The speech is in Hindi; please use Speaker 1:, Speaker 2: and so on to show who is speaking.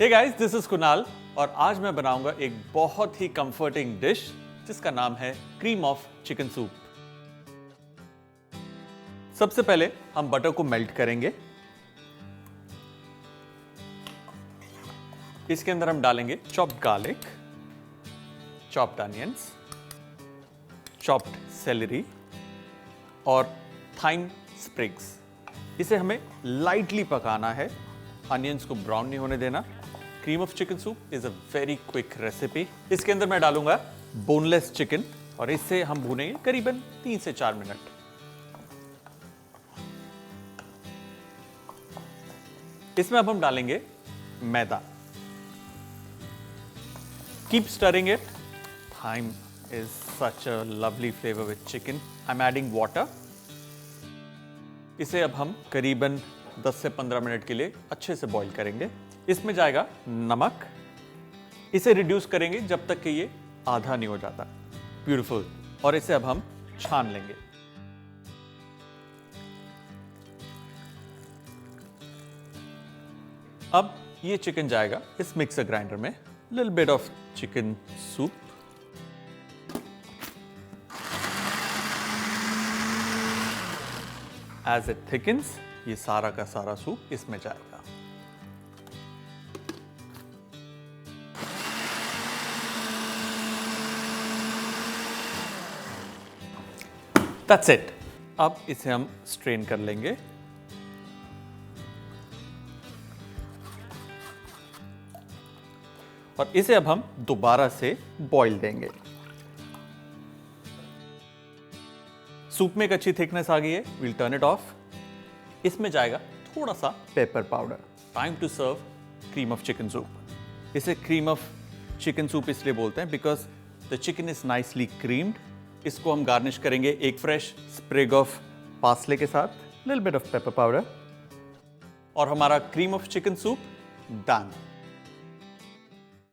Speaker 1: Hey guys, this is Kunal और आज मैं बनाऊंगा एक बहुत ही कंफर्टिंग डिश जिसका नाम है क्रीम ऑफ चिकन सूप। सबसे पहले हम बटर को मेल्ट करेंगे। इसके अंदर हम डालेंगे chopped garlic, chopped onions, chopped salary और थाइम स्प्रिग्स। इसे हमें लाइटली पकाना है, अनियंस को ब्राउन नहीं होने देना। Cream of chicken soup is a very quick recipe. इसके अंदर मैं डालूंगा बोनलेस चिकन और इससे हम भूनेंगे करीबन 3 से 4 मिनट। इसमें अब हम डालेंगे मैदा। Keep stirring it. Thyme is such a lovely flavor with chicken. I'm adding water. इसे अब हम करीबन 10 से 15 मिनट के लिए अच्छे से बॉईल करेंगे। इसमें जाएगा नमक। इसे रिड्यूस करेंगे जब तक कि ये आधा नहीं हो जाता। ब्यूटीफुल। और इसे अब हम छान लेंगे। अब ये चिकन जाएगा इस मिक्सर ग्राइंडर में। Little bit of chicken soup. As it thickens, ये सारा का सारा सूप इसमें जाएगा। That's it. अब इसे हम स्ट्रेन कर लेंगे। और इसे अब हम दोबारा से बॉईल देंगे। सूप में एक अच्छी थिकनेस आ गई है। We'll turn it off. इसमें जाएगा थोड़ा सा pepper powder. Time to serve cream of chicken soup. इसे क्रीम ऑफ चिकन सूप इसलिए बोलते हैं because the chicken is nicely creamed. इसको हम गार्निश करेंगे एक फ्रेश स्प्रिग ऑफ पार्सले के साथ, little bit of pepper powder, और हमारा cream of chicken soup done.